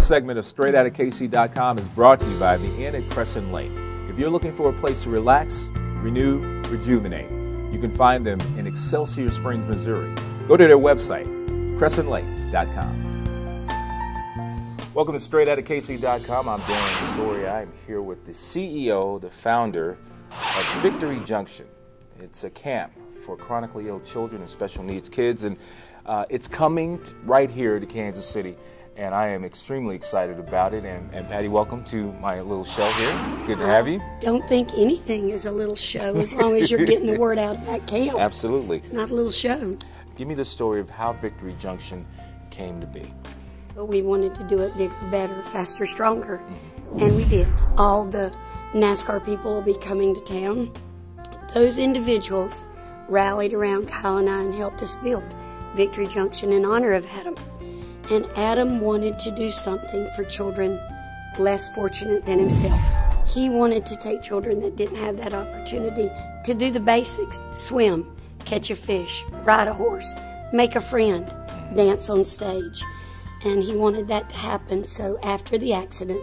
segment of StraightOutaKC.com is brought to you by the Inn at Crescent Lake. If you're looking for a place to relax, renew, rejuvenate, you can find them in Excelsior Springs, Missouri. Go to their website, crescentlake.com. Welcome to StraightOutaKC.com. I'm Darren Story. I'm here with the CEO, the founder of Victory Junction. It's a camp for chronically ill children and special needs kids, and it's coming right here to Kansas City, and I am extremely excited about it. And Patty, welcome to my little show here. It's good to have you. Don't think anything is a little show as long as you're getting the word out of that camp. Absolutely. It's not a little show. Give me the story of how Victory Junction came to be. But we wanted to do it bigger, better, faster, stronger, and we did. All the NASCAR people will be coming to town. Those individuals rallied around Kyle and I and helped us build Victory Junction in honor of Adam. And Adam wanted to do something for children less fortunate than himself. He wanted to take children that didn't have that opportunity to do the basics: swim, catch a fish, ride a horse, make a friend, dance on stage. And he wanted that to happen, so after the accident,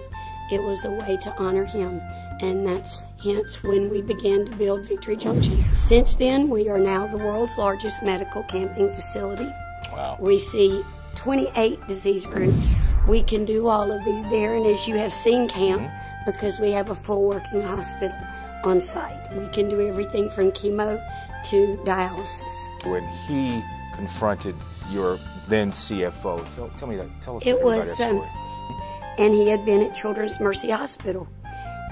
it was a way to honor him. And that's hence when we began to build Victory Junction. Since then, we are now the world's largest medical camping facility. Wow. We see 28 disease groups. We can do all of these, Darren, as you have seen camp, because we have a full working hospital on site. We can do everything from chemo to dialysis. When he confronted your then CFO, tell us It about was, that story. And he had been at Children's Mercy Hospital.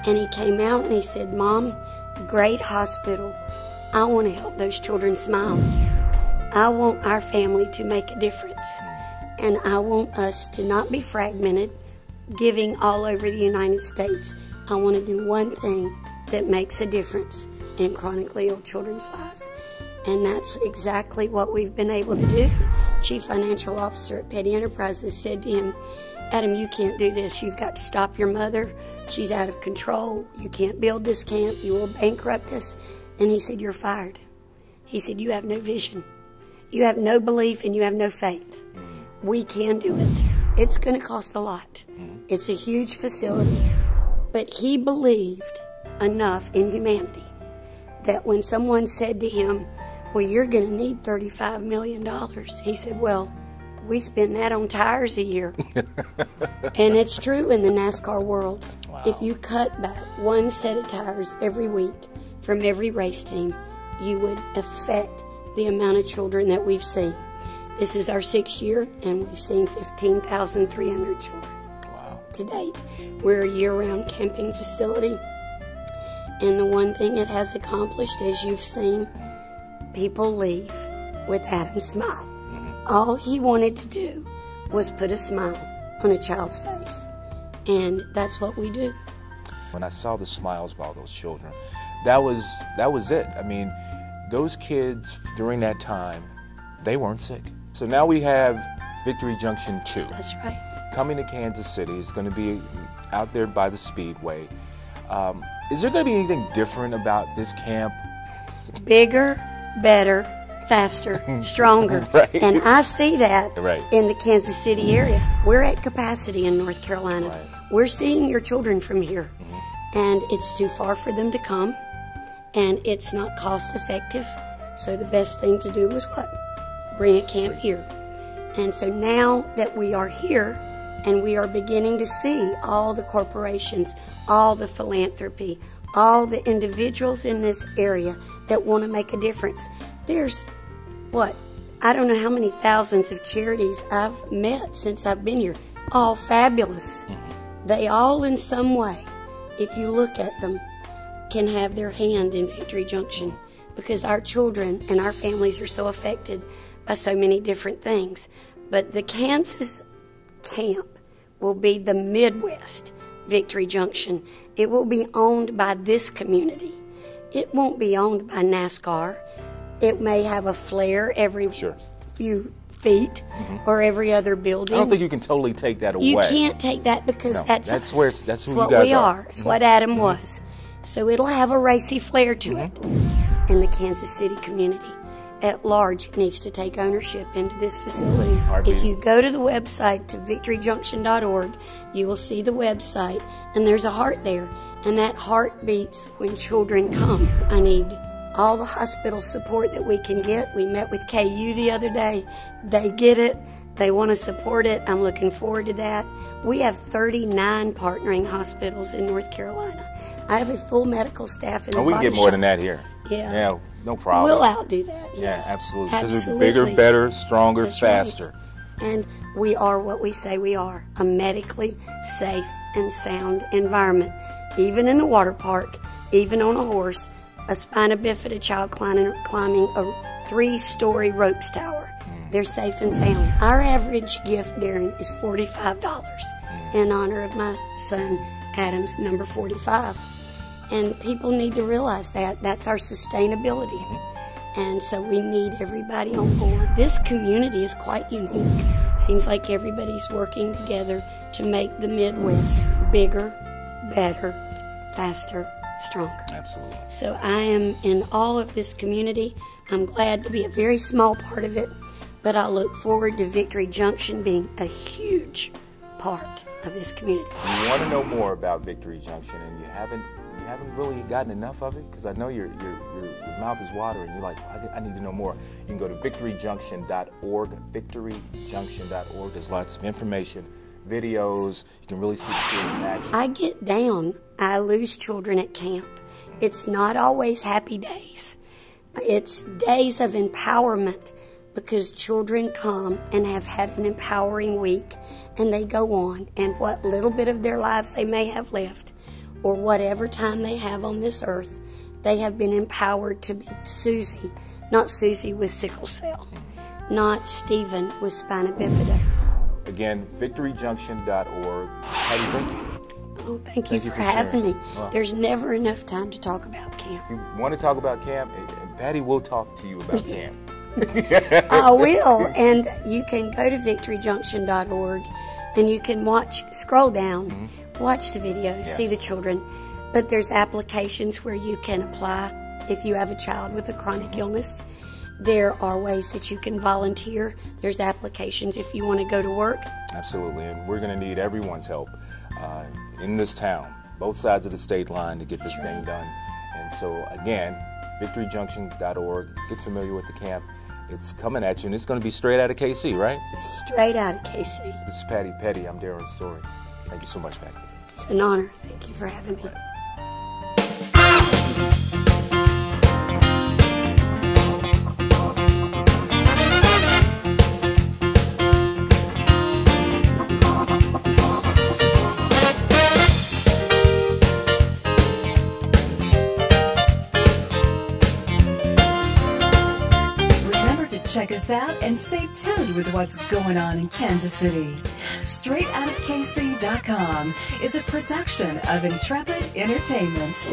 And he came out and he said, "Mom, great hospital. I want to help those children smile. I want our family to make a difference. And I want us to not be fragmented, giving all over the United States. I want to do one thing that makes a difference in chronically ill children's lives." And that's exactly what we've been able to do. Chief Financial Officer at Petty Enterprises said to him, "Adam, you can't do this. You've got to stop your mother. She's out of control. You can't build this camp. You will bankrupt us." And he said, "You're fired." He said, "You have no vision. You have no belief and you have no faith. We can do it. It's going to cost a lot. It's a huge facility." But he believed enough in humanity that when someone said to him, "Well, you're going to need $35 million. He said, "Well, we spend that on tires a year." And it's true in the NASCAR world. Wow. If you cut back one set of tires every week from every race team, you would affect the amount of children that we've seen. This is our 6th year, and we've seen 15,300 children. Wow. To date. We're a year-round camping facility, and the one thing it has accomplished, as you've seen, people leave with Adam's smile. All he wanted to do was put a smile on a child's face, and that's what we do. When I saw the smiles of all those children, that was it. I mean, those kids during that time, they weren't sick. So now we have Victory Junction 2. That's right. Coming to Kansas City. It's going to be out there by the Speedway. Is there going to be anything different about this camp? Bigger, better, faster, stronger. Right. And I see that Right. in the Kansas City area. We're at capacity in North Carolina. Right. We're seeing your children from here. And it's too far for them to come. And it's not cost effective. So the best thing to do was what? Bring a camp here. And so now that we are here, and we are beginning to see all the corporations, all the philanthropy, all the individuals in this area that want to make a difference. There's, what, I don't know how many thousands of charities I've met since I've been here. All fabulous. They all in some way, if you look at them, can have their hand in Victory Junction, because our children and our families are so affected by so many different things. But the Kansas camp will be the Midwest Victory Junction. It will be owned by this community. It won't be owned by NASCAR. It may have a flare every few feet or every other building. I don't think you can totally take that away. You can't take that, because No, that's that's us. that's who what you guys we are. It's what Adam was. So it'll have a racy flair to it in the Kansas City community. at large needs to take ownership into this facility. Heartbeat. If you go to the website, to victoryjunction.org, you will see the website, and there's a heart there, and that heart beats when children come. I need all the hospital support that we can get. We met with KU the other day. They get it. They want to support it. I'm looking forward to that. We have 39 partnering hospitals in North Carolina. I have a full medical staff in the we body get more shop. than that here. Yeah. No problem. We'll outdo that. Yeah, absolutely. Because it's Absolutely. bigger, better, stronger, That's faster. right. And we are what we say we are, a medically safe and sound environment. Even in the water park, even on a horse, a spina bifida child climbing a 3-story ropes tower. They're safe and sound. Our average gift, Darren, is $45 in honor of my son Adam's number 45. And people need to realize that. That's our sustainability. And so we need everybody on board. This community is quite unique. Seems like everybody's working together to make the Midwest bigger, better, faster, stronger. Absolutely. So I am in awe of this community. I'm glad to be a very small part of it, but I look forward to Victory Junction being a huge part of this community. You want to know more about Victory Junction, and you haven't really gotten enough of it, because I know your mouth is watering. You're like, I need to know more. You can go to victoryjunction.org, victoryjunction.org. There's lots of information, videos. You can really see the kids in action. I get down. I lose children at camp. It's not always happy days. It's days of empowerment, because children come and have had an empowering week, and they go on, and what little bit of their lives they may have left, or whatever time they have on this earth, they have been empowered to be Susie, not Susie with sickle cell, not Stephen with spina bifida. Again, victoryjunction.org. Pattie, thank you. Oh, thank you for having me. Well, there's never enough time to talk about camp. you want to talk about camp, and Pattie will talk to you about camp. I will, and you can go to victoryjunction.org, and you can scroll down, watch the videos, see the children. But there's applications where you can apply if you have a child with a chronic illness. There are ways that you can volunteer. There's applications if you want to go to work. Absolutely, and we're going to need everyone's help in this town, both sides of the state line, to get this thing done. And so, again, victoryjunction.org. Get familiar with the camp. It's coming at you, and it's going to be straight out of KC, right? Straight out of KC. This is Pattie Petty. I'm Darren Story. Thank you so much, Pattie. It's an honor. Thank you for having me. Check us out and stay tuned with what's going on in Kansas City. StraightOutofKC.com is a production of Intrepid Entertainment.